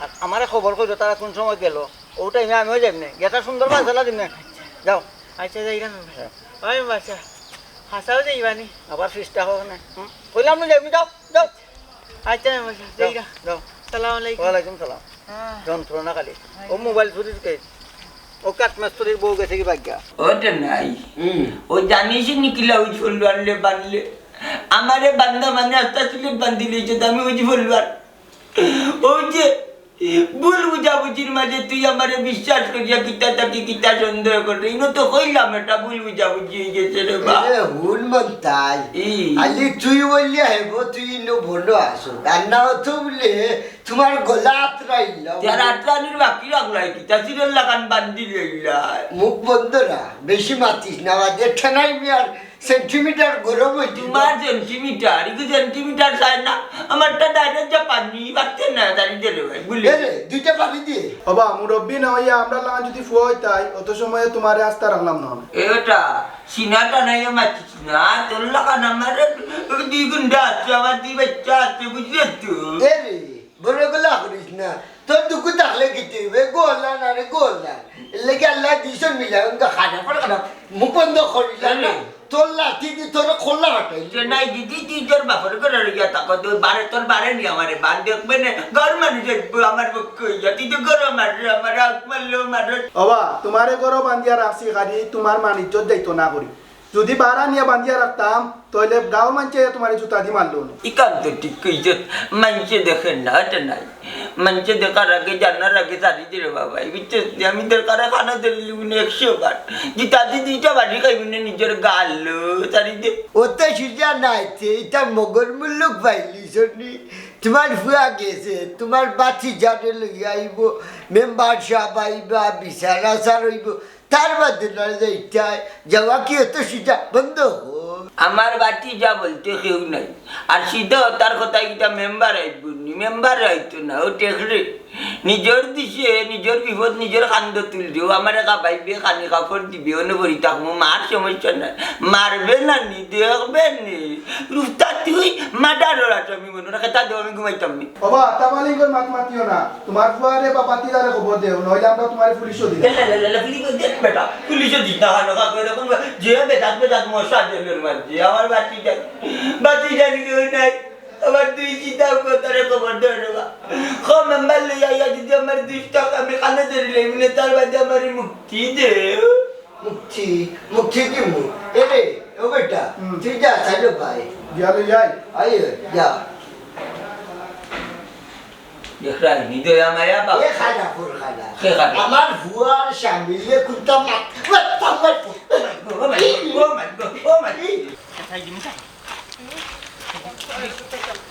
আর আমারে খবর করো তারা কোন সময় গেল ও টাইমে আমিও যাই না গেটা সুন্দর ফাইসালা দিন যাও
আচ্ছা যাইরা মেম্বার ওই মেম্বার সাহেব হাসাও যাইবানি
আবার ফিসটা হোক না কইলাম না যাবি যাও যাও
আচ্ছা মেম্বার সাহেব যাইরা
যাও
সালাম আলাইকুম
ওয়ালাইকুম সালাম যন্ত্রণা খালি ও মোবাইল চুরির কে ও কাঠ মেস্তরির বউ গেছে কি ভাগ্যা
ওটা নাই ও জানিস নিকিলা ওই ফলবানলে বানলে আমারে বান্দা মানে আস্তা সিলেট বান্ধি লিয়েছে তো আমি ওই ফলবার ওই যে ভুল বুঝাবুঝির মাঝে তুই আমারে বিশ্বাস করিয়া কিতা তাকে কিতা সন্দেহ করে ইনো তো কইলাম এটা ভুল বুঝাবুঝি হয়ে গেছে রে বা
হুন মন্তাজ আলি তুই বললি হেব তুই নো বলো আসো রান্না হতো বলে তোমার গলা আতরাইলাম
যারা আটলানির বাকি রাখলাই কিতা সিরের লাগান বান্ধি লইলাই
মুখ বন্ধ না বেশি মাতিস না বাজে ঠেনাই মিয়ার সেন্টিমিটার গরম হইতে
তোমার সেন্টিমিটার ইকু সেন্টিমিটার চাই না আমারটা ডাইরেক্ট যা পানি বাড়তে না দাঁড়িয়ে দিলে ভাই বুঝলে
রে দুইটা পানি দিয়ে
বাবা মুরব্বী না হইয়া আমরা লাগান যদি ফুয়া হইতাই অত সময়ে তোমার আস্থা রাখলাম না
এটা সিনাটা নাই মাতিস না তোর লাগান আমার 2 ঘন্টা আছে আমার 2 বাচ্চা আছে বুঝলে তো
রে বড় গলা করিস না তোর দুঃখ থাকলে কিতে হবে গোলা না রে গোলা লেগে আল্লাহ দিশন মিলা উনকা খানা পড়া খানা মুখ বন্ধ করিলা না তোর লাঠি দি তোর খোলা হটাই
যে নাই দিদি তুই তোর বাপর করে রিয়া তাকো তোর বারে নি আমারে বান দেখবে না ঘর মানুষ আমার পক্ষে হইয়া তুই তো ঘর আমার আগ মারলো মারলো
বাবা তোমারে গরো বান্ধিয়া রাখছি গাড়ি তোমার মান ইজ্জত যাইতো না করি যদি বাড়া নিয়ে বান্ধিয়া রাখতাম তাহলে গাঁও মানছে তোমার জুতা দি মারলো না
ইকান্ত ঠিক কইছে মানুষে দেখেন না এটা নাই মানুষে দেখার আগে জানার আগে সারি দিলে বাবা বুঝছিস আমি দরকার খানা দিলি 100 বার জিতা দি 2টা বাড়ি খাইবি না নিজের গালো সারি দে
ওতে সুজা নাইতে এটা মগর মুল্লুক পাইলি শনি তোমার ফুয়া গেছে তোমার বাতি জানে লইয়া আইব মেম্বার সাহেব আইবা বিচার আচার হইব তার বাদে না যাইটা যাওয়া কি এত সুজা বন্ধ
আমার বাটি যা বলতে কেউ নাই আর সিধা তার কথা এটা মেম্বার আইবনি মেম্বার আইতো না ও টেকরে নিজের দিছে নিজের বিপদ নিজের কান্দ তুলছেও আমার একা ভাইবে কানি কাপড় দিবে অনুভরি থাকবো মার সমস্যা নাই মারবে না নি দেখবে নি রুফতা তুই মাডার আছো আমি মনে রাখে তা দেও আমি ঘুমাইতাম নি
বাবা তাবালি করে মাত মাতিও না তোমার ফুয়ারে বা পাতিদারে খবর দেও নইলে আমরা তোমার পুলিশও দিই
বেটা পুলিশে দিতা হানো কাকু এরকম যে বেদাত মশা জেলের মাঝে আমার বাতি জানি কেউ নাই আমার 2 চিতা তারে খবর দেওয়া মেম্বার লইয়া ইয়া যদি আমার 2 টাকা আমি কানে ধরে লেমিনে তার বাদে আমার মুক্তি দে
মুক্তি কি মু এরে ও বেটা তুই যা চাইলো ভাই
গিয়া লই যাই
আয় যা
দেখরা নি দয়া মায়া বাপ
এ খানা ফুর খানা
কে খানা?
আমার ভুয়ার স্বামীলে কুন্তা মাত
ও মাই গড ও মাই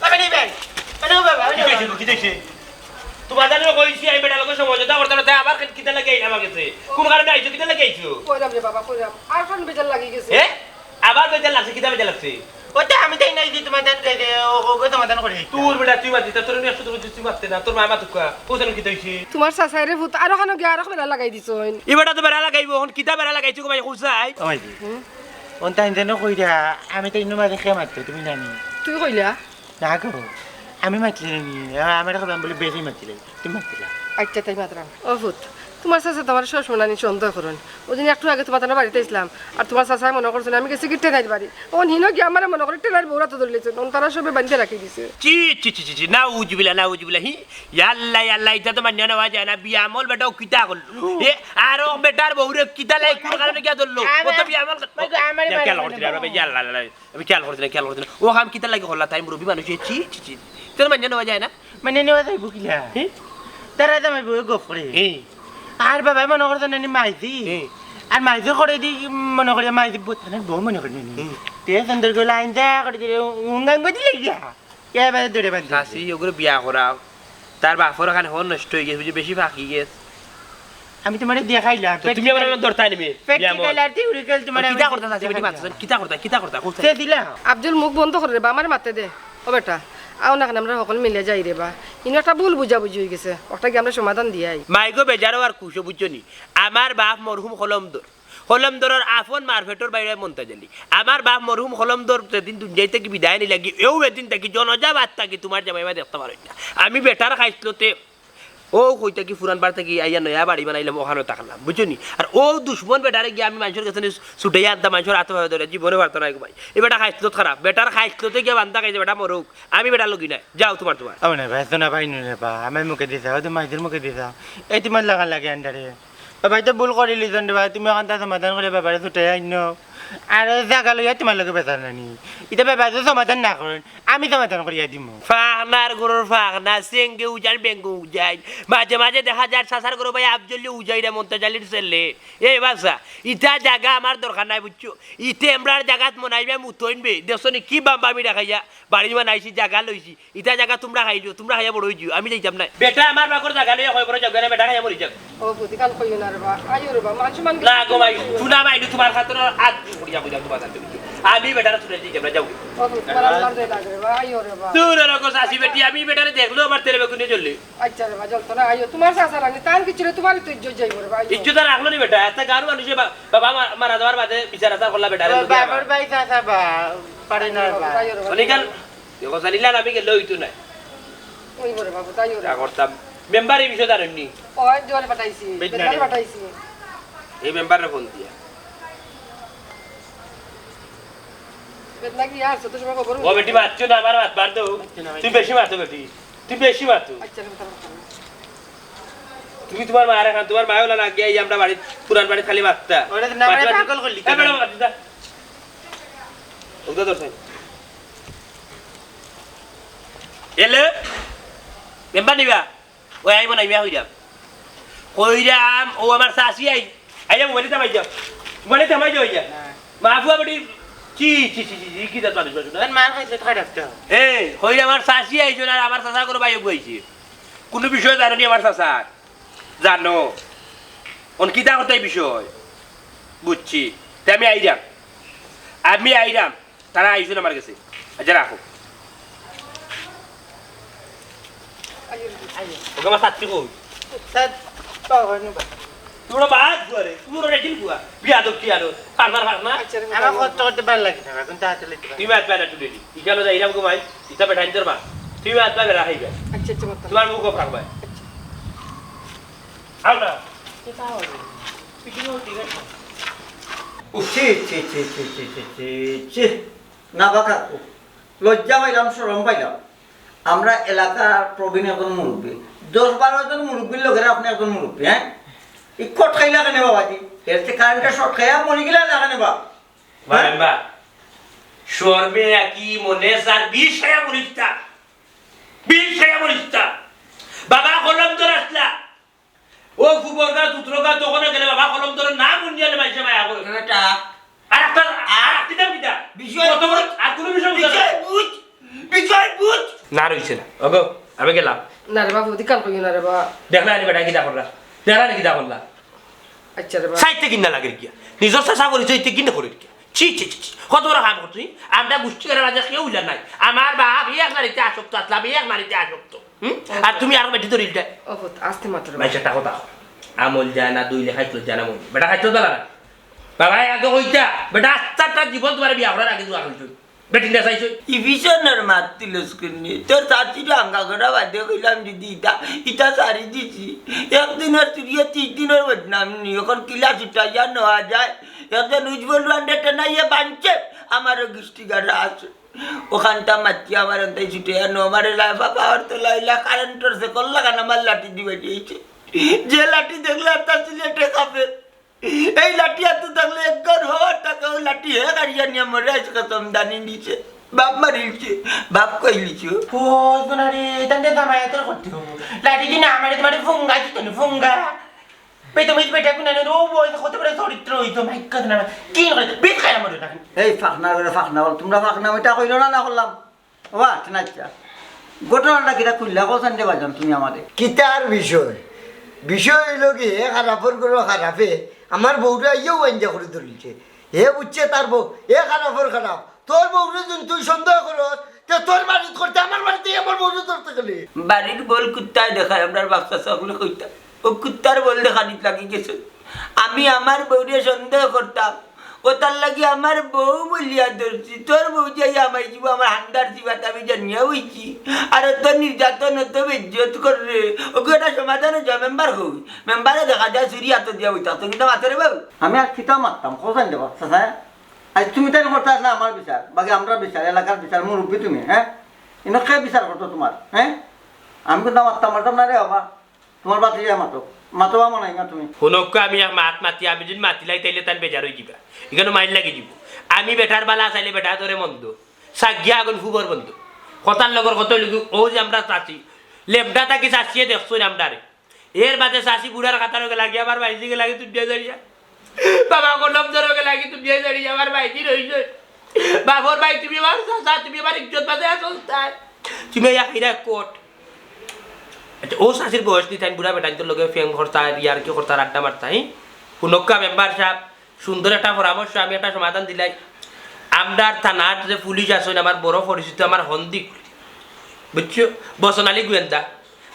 বাবা নি ভাই মানে বাবা
কি কইছিস কি দেখছিস তোমার জানো কইছি আমি বেটা লোকের সমঝোতা করতে না তাই আবার কিতা লাগে আমার কাছে কোন কারণে আইছো কিতা লাগে আইছো
কইরাম রে বাবা কইরাম আর কোন বেজার লাগি গেছে
হ্যাঁ আবার বেজার লাগছে কিতা বেজার লাগছে
ওটা আমি তাই নাই যে তোমার দান করে ও সমাধান করে
তোর বেটা তুই মারতি তোর নিয়ে একশো তুই মারতে না তোর মা মাতুকা ও জানো কিতা হইছে
তোমার চাচাইরে ভূত আর ওখানে গিয়ে আর বেলা লাগাই দিছইন
ই বেটা তো বেড়া লাগাইবো এখন কিতা বেড়া লাগাইছো ভাই খুঁজাই
ওই দি ওন তাই যেন কইরা আমি তাই ইনো মাঝে খেয়ে মারতে তুমি জানি
তুই কইলা
না গো আমি মারছিলে নি আমার কথা বলে বেশি মারছিলে তুমি মারছিলে
আচ্ছা তাই মাত্রাম ও ভূত তোমার চাচা তোমার শ্বশুরানি সন্দেহ করুন ওই দিন একটু আগে তোমার বাড়িতে ইসলাম আর তোমার চাচাই মনে করছেন আমি গেছি কি ট্রেনার বাড়ি ও হিনো গিয়ে আমার মনে করে ট্রেনার বউরা তো ধরে লেছে তারা সবে বাড়িতে রাখি দিছে
চি চি চি চি না উজবিলা হি ইয়াল্লা ইয়াল্লা ইতা তো মান্য না যায় না বিয়া আমল বেটা ও কিতা করল এ আর ও বেটার বউরে কিতা লাই কোন কারণে কিয়া ধরলো ও তো বিয়া আমল খেয়াল করতে না ইয়াল্লা আমি খেয়াল করতে না ও কাম কিতা লাগে হল্লা তাই মুরবি মানুষ চি চি চি তোর মান্য না যায় না
মানে নেওয়া যাইব কিলা তারা তো আমি বই গপ করে আর বাবা মনে করছে নানি মাইজি আর মাইজি করে দি মনে করে মাইজি বোতানের বউ মনে করে নানি তে সুন্দর করে লাইন যা করে দিলে উঙ্গাং গদি লাগিয়া এবারে দৌড়ে বাঁধি
আসি ওগুলো বিয়া করা তার বাপর ওখানে হন নষ্ট হয়ে গেছে বেশি ফাঁকি গেছে
আমি তোমার দেখাইলাম
তুমি আমার দরতা নিবে বিয়া মল
তোমার
কিতা করতা আছে বেটি মাতছেন কিতা করতা
সে দিলা
আব্দুল মুখ বন্ধ করে রে বা আমার মাতে দে ও বেটা আও না আমরা সকল মিলে যাই রে বা ইনো একটা ভুল বুঝাবুঝি হয়ে গেছে ওটা কি আমরা সমাধান দিয়াই
মাইগো বেজারো আর খুশো বুঝছনি আমার বাপ মরহুম হলমদরের আফন মারফেটর বাইরে মন্তাজালি আমার বাপ মরহুম হলমদর যেদিন দুনিয়াতে কি বিদায় নি লাগি এও এদিন থাকি জনজা বাদ থাকি তোমার জামাইমা দেখতে পারো না আমি বেটার খাইছিলতে ও কই থাকি ফুরান বার থাকি আইয়া নয়া বাড়ি বানাইলাম ওখানে থাকলাম বুঝছনি আর ও দুশ্মন বেটারে গিয়ে আমি মানুষের কাছে ছুটে আনতাম মানুষের হাতে ধরে জীবনে পারতো না ভাই এই বেটা খাইছিল খারাপ বেটার খাইছিলতে গিয়ে বান্ধা খাইছে বেটা মরুক আমি বেটা লগি নাই যাও তোমার
ও না ভাই তো না পাই নে বা আমার মুখে দিছা ও তো মাইদের মুখে দিছা এই তোমার লাগা লাগে আন্ডারে বাবাই তো ভুল করিলি জন বা তুমি এখন তা সমাধান করে বাবারে ছুটে আইন আর জায়গা লইয়া তোমার লগে বেচার নানি এটা বাবা তো সমাধান না করেন আমি সমাধান করিয়া দিম
ফাগনার গরুর ফাগনা সেঙ্গে উজান বেঙ্গু উজাই মাঝে মাঝে দেখা যায় সাসার গরু ভাই আবজলি উজাইরা মন্তাজালির ছেলে এই বাসা ইটা জায়গা আমার দরকার নাই বুঝছো ইতে এমরার জায়গাত মনাইবে মুতইনবে দেখছনি কি বাম্বামি দেখাইয়া বাড়ি বানাইছি জায়গা লইছি ইটা জায়গা তোমরা খাইছো তোমরা খাইয়া বড় হইছো আমি যাইতাম না বেটা আমার বাকর জায়গা লইয়া কই করে জায়গা বেটা খাইয়া মরি যাক
ও বুদ্ধিকাল কইও না রে বা আইও রে বা মানুষ মান
না গো ভাই তুনা ভাই তোমার খাতর আজ বুড়িয়া বুঝা তোমার সাথে আমি বেটারা ছুটে দিই আমরা যাও
ও তোমার আল্লাহর দয়া লাগে রে বা আইও রে বা
দূর রকো সাসি বেটি আমি বেটারে দেখলো আমার তেরে বেগুনে চললে
আচ্ছা রে বা জল তো না আইও তোমার চাচা রানি তান কিছু রে তোমার তো ইজ্জত যাইব রে বা আইও
ইজ্জত রাখলো নি বেটা এত গারু মানুষে বাবা মারা যাওয়ার বাদে বিচার আচার করলা বেটারে
বাবার ভাই চাচা বা পারে না বা
আইও রে বা
অনিকাল দেখো জানিলা আমি গেলে হইতো না
ওই বরে বাবু তাইও রে
করতাম মেম্বারের বিষয় জানেননি
ওই জোরে পাঠাইছি বেদারে পাঠাইছি
এই মেম্বারের ফোন দিয়া
বেদনা কি আর সত সময় খবর
ও বেটি মারছো না আমার হাত মার দো তুই বেশি মারতো বেটি তুই বেশি মারতো
আচ্ছা রে বাবা
তুমি তোমার মায়ের এখন তোমার মায় হলো না গিয়ে আমরা বাড়ি পুরান বাড়ি খালি মারতা
ওরে না মানে পাগল করলি
এ বেটা মারতি দা ওটা ধরছাই এলে মেম্বার নিবা ওই আইব না ইয়া হইরাম কইরাম ও আমার শাশি আইয়া মোবাইলে থামাই যাও মোবাইলে থামাই যাও ইয়া মাফুয়া বেটি চি চি চি চি কি দাঁত মানুষ না
মার খাইছে খাই রাখতে
এই কইরা আমার শাশি আইছো না আমার শাশা করে বাইক বইছে কোনো বিষয় জানো নি আমার শাশার জানো অন কিতা কথা বিষয় বুঝছি তাই আমি আইরাম তারা আইসুন আমার কাছে আচ্ছা রাখো ওকে আমার সাথী কই
তাত পাওয়া নি বা
তোমরা বাদ করে তোমরা রেজিল কুয়া বিয়া তো কি আরো পারবার না
আমার কষ্ট করতে ভালো লাগে না এখন তাতে লিখতে
তুমি আজ বাইরে তুলে দি ইকালো যাইরাম গো ভাই ইতা বেঠাইন তোর মা তুমি আজ বাইরে রাখাইবে
আচ্ছা আচ্ছা কথা
তোমার মুখ রাখবে আও না
ছি ছি ছি ছি ছি ছি ছি ছি না বাকা লজ্জা পাইলাম শরম পাইলাম আমরা এলাকার প্রবীণ একজন মুরব্বী 10-12 জন মুরব্বীর লোকেরা আপনি একজন মুরব্বী হ্যাঁ এই কট খাইলা কেন বাবাজি এর থেকে কারেন্টটা শর্ট খাইয়া মরে গেলা না কেন বা
বাবা শর্মে কি মনে স্যার 20 মরিস্তা বাবা কলম ধরে আসলা ও ফুবরগা তুত্রগা তখন গেলে বাবা কলম ধরে না মুন্ডিয়ালে মাইছে মায়া করে
বেটা
আর একটা আর একটা বিটা
বিষয়
কত বড় আর কোন বিষয়
বিষয় বুঝ
না রইছে না ওগো আমি গেলাম
না রে বাবু দিকান কই না রে বাবা
দেখলা নি বেটা কিটা করলা দেখলা নি কিটা করলা
আচ্ছা রে বাবা
সাইতে কিনা লাগে কি নিজর চেষ্টা করিছ ইতে কিনা করি কি ছি ছি ছি কত বড় কাম করছিস আমরা গোষ্ঠী করে রাজা কেউ উল্লা নাই আমার বাপ এক নারীতে আসক্ত আসলাম এক নারীতে আসক্ত আর তুমি আর বেটি ধরিলটা
ও ভূত আস্তে মাত্র রে বাবা।
মাইছে টাকা দাও আমল যায় না দুইলে খাইতো জানা মন বেটা খাইতো দালা না বাবা আগে কইতা বেটা আস্তাটা জীবন তোমার বিয়া করার আগে দুয়া কইছো বেটি না চাইছো
ইভিশনের মাত তিলস করনি তোর চাচিটা আঙ্গা করা বাদে কইলাম যদি ইটা সারি দিছি একদিনের চুরিয়ে 3 দিনের বদনাম নি এখন কিলা ছুটাইয়া নেওয়া যায় একজন উজ্জ্বল রান্ডেটা নাইয়ে বাঞ্চে আমারও গিষ্টিগারা আছে ওখানটা মাতি আমার অন্তাই ছুটাইয়া নো আমার লাইফা পাওয়ার তো লাইলা কারেন্টর সে কল্লা কান আমার লাঠি দিবে দিয়েছে যে লাঠি দেখলে তা সিলেটে কাপে এই লাঠি এত থাকলে একবার হওয়ার টাকা ওই লাঠি হে গাড়িয়া নিয়ে মরে আছে কসম দানি নিচে বাপ মারিলছে বাপ কইলিছে
ও গুনারে তন্দে দামায় তোর করতে লাঠি দিনা আমারে তোমারে ফুঙ্গা দিতে ফুঙ্গা পেটো মিট পেটা গুনারে ও বই কত বড় চরিত্র হইতো মাই কত না কি করে বিট খায় আমারে না
এই ফাঁকনা করে ফাঁকনা বল তোমরা ফাঁকনা ওইটা কইলো না করলাম ওয়া আচ্ছা ঘটনাটা কিটা খুললা কোসান দে বাজান তুমি আমাদের কিতার বিষয় বিষয় হইল কি খারাপর করে খারাপে আমার বউটা ইয়েও আইনজা করে ধরিছে হে বুঝছে তার বউ এ খারাপর খারাপ তোর বউরে যদি তুই সন্দেহ করস তে তোর বাড়িতে করতে আমার বাড়িতে আমার বউরে ধরতে গেলে
বাড়ির বল কুত্তায় দেখায় আপনার বাচ্চা সকলে কইতা ও কুত্তার বল দেখানিত লাগি গেছে আমি আমার বউরে সন্দেহ করতাম ও তার লাগি আমার বউ বলিয়া ধরছি তোর বউ যাই আমার জীব আমার হান্দার জীবাটা আমি জানিয়া হইছি আর তোর নির্যাতন তো বেজ্জত করলে ওকে একটা সমাধান হচ্ছে মেম্বার হই মেম্বারে দেখা যায় চুরি হাত দিয়া হইতা তো কিন্তু মাথারে বাবু
আমি আর খিতা মারতাম কোসান দেবা চাচা আজ তুমি তাই করতে আসলে আমার বিচার বাকি আমরা বিচার এলাকার বিচার মুরব্বী তুমি হ্যাঁ এনেকে বিচার করতো তোমার হ্যাঁ আমি কিন্তু মারতাম না রে বাবা তোমার বাতি যায় মাতবা মনে না তুমি
শুনক আমি মাত মাতি আমি যদি মাতিলাই তাইলে তার বেজার হয়ে যাবা এখানে মাইল লাগি যাব আমি বেটার বালা চাইলে বেটা ধরে মন্দ সাগিয়া আগুন ফুবর বন্ধ কথার লগর কত লিখি ও যে আমরা চাচি লেমটা তাকে চাচিয়ে দেখছো আমরারে এর বাদে চাচি বুড়ার কাতার লাগি আবার বাইজিকে লাগি তুই দিয়ে দাঁড়িয়ে বাবা কলম ধরে লাগি তুই দিয়ে দাঁড়িয়ে আবার বাইজি রইছে বাবর ভাই তুমি আমার চাচা তুমি আমার ইজ্জত বাজে আসো তুমি ইয়া কোট আচ্ছা ও শাশির বয়স নি তাই বুড়া বেটা তোর লগে ফ্যাং করতা ইয়ার কি করতা আড্ডা মারতা হুনক্কা মেম্বার সাহেব সুন্দর একটা পরামর্শ আমি একটা সমাধান দিলাই আমদার থানার যে পুলিশ আসেন আমার বড় পরিচিত আমার হন্দিক বুঝছো বসনালী গোয়েন্দা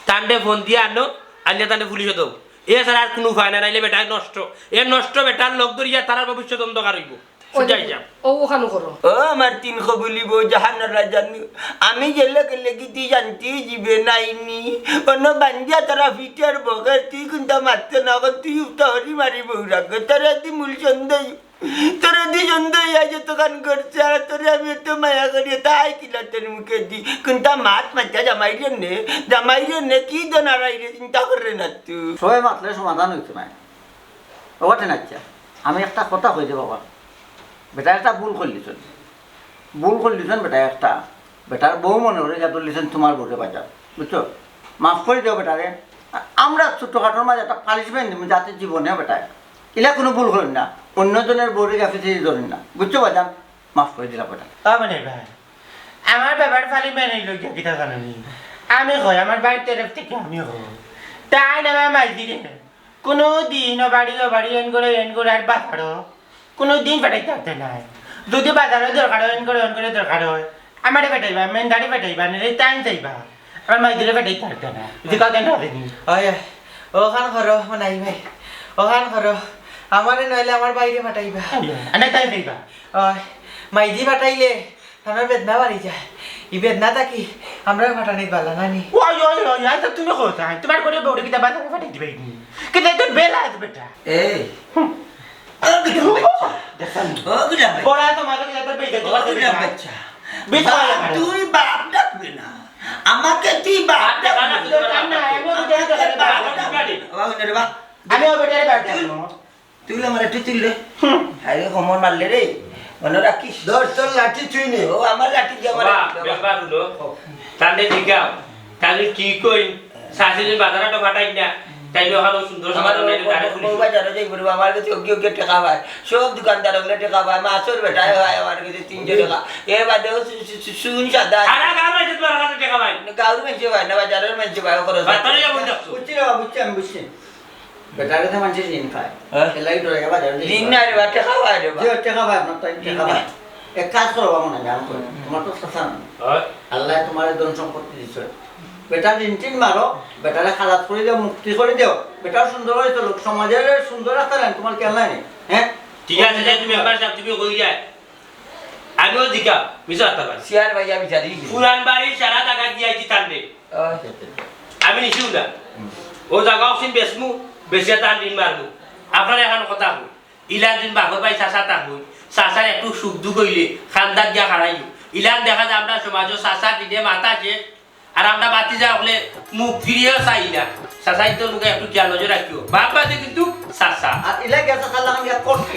তান্ডে ফোন দিয়ে আনো আনিয়া তান্ডে পুলিশে দেব এছাড়া আর কোনো উপায় না নাইলে বেটা নষ্ট এ নষ্ট বেটার লোক ধরিয়া তার ভবিষ্যৎ অন্ধকার হইব যাই যাম
ও ওখানে করো
ও আমার 3 কবুলিব জাহানারা জানি আমি গেলে গেলে কি তুই জানতি জিবে নাইনি অন্য বাঞ্জা তারা ফিটার বগর তুই কিন্তু মারতে না তুই উত্তরি মারি বউরাগ তারা দি মূল সন্দেহ তোরা দি সন্দেহ আজ দোকান করছে আর তোরে আমি তো মায়া করি তাই কিলা তোর মুখে দি কিন্তু মাত মাঝা জামাইরে নে কি দনারাই রে চিন্তা করে না তুই
সবাই মাতলে সমাধান হইতো না ওটা না আচ্ছা আমি একটা কথা কই দে বাবা বেটা একটা ভুল করলিছেন বেটা একটা বেটার বউ মনে হলে যা তুলিছেন তোমার বউরে বাজার বুঝছো মাফ করে দিও বেটারে আমরা ছোটখাটোর মাঝে একটা পানিশমেন্ট দিব যাতে জীবনে বেটায় এলা কোনো ভুল করেন না অন্যজনের বউরে গাফি দিয়ে ধরেন না বুঝছো বাজান মাফ করে দিলা বেটা
মানে ভাই আমার ব্যাপার ফালি মেনে লই কিতা জানি আমি কই আমার বাড়ির তরফ থেকে আমি কই তাই না মাই দিলে কোনো দিন বাড়ি এন করে আর বাজারও কোনো দিন পাঠাইতে পারতে নাই যদি বাজারে দরকার হয় এন করে দরকার হয় আমারে পাঠাইবা মেন গাড়ি পাঠাইবা নিলে টাইম চাইবা আমার মাই দিলে পাঠাইতে পারতে না যদি কাউকে না দিনি
ওই ওখান করো নাই ভাই ওখান করো আমারে নইলে আমার বাইরে পাঠাইবা
আনে টাইম চাইবা
ওই মাইদি পাঠাইলে আমার বেদনা বাড়ি যায় এই বেদনা থাকি আমরা পাঠানি পারলা নানি
ওই আচ্ছা তুমি কোথায় তোমার করে বউরে কিতা বাজারে পাঠাই দিবে কিন্তু তো বেলা আছে বেটা
এই
বড়া তো মাথা কিতা বেইতে
বাচ্চা তুই বাপ ডাকবি না আমাকে তুই বাপ ডাকবি
আমি বেটারে বাপ
তুই আমার একটু তুললে আরে কমর মারলে রে মনে রাখিস
দশ তোর লাঠি ছুঁই নে
ও আমার লাঠি দিয়ে আমার
ব্যাপার হলো তাহলে জিগাও তাহলে কি কই শাশুড়ি বাজারে তো ফাটাই না তাই ওখানে সুন্দর
আমার
সুন্দর তারে খুলি
বাজারে যাই বলবো আমার কাছে ওকে টাকা পায় সব দোকানদার ওগুলো টাকা পায় মাছের বেটায় হয় আমার কাছে 300 টাকা এর বাদেও শুন সাদা
আরে গাম আছে তোমার কাছে টাকা ভাই
গাউর মেনছে ভাই না বাজারের মেনছে ভাই খরচ
বাতারে যাব দেখছো
বুঝছি রে বাবা, বুঝছি আমি বুঝছি বেটারে তো মানুষ ঋণ খায়
হ্যাঁ?
এলাই ডরে গেবা
দিন না রে বা টাকা পায় রে বা
যে টাকা পায় আপনার তাই টাকা পায় এক কাজ করো বাবা না আমি করি তোমার তো সাথে
হয়
আল্লাহ তোমার ধন সম্পত্তি দিছে বেটা ঋণ মারো বেটারে খালাস করে দাও মুক্তি করে দাও বেটা সুন্দর করে তো লোক সমাজের সুন্দর রাখতে নেন তোমার কেন নাই হ্যাঁ
ঠিক আছে যাই তুমি মেম্বার সাহেব তুমি কই যায় আমিও জিকা মিছা কথা পারি
শেয়ার ভাই আমি জানি
পুরান বাড়ির সারা টাকা দিয়েছি তান্ডে আমি নিছিও না ও জায়গা অক্সিন বেসমু বেশি টান দিন মারবো আপনার এখন কথা হই ইলান দিন বাঘর পাই চাষা থাকুন চাষার একটু সুখ দুঃখ হইলে খান্দার গিয়া হারাইও ইলান দেখা যায় আমরা সমাজও চাষা দিনে মাথা আছে আর আমরা বাতি যা হলে মুখ ফিরিয়েও চাই না চাষাই তো লোকে একটু খেয়াল নজর রাখিও বাপ বাদে কিন্তু চাষা
আর ইলাই গেছে খাল্লা আমি করতে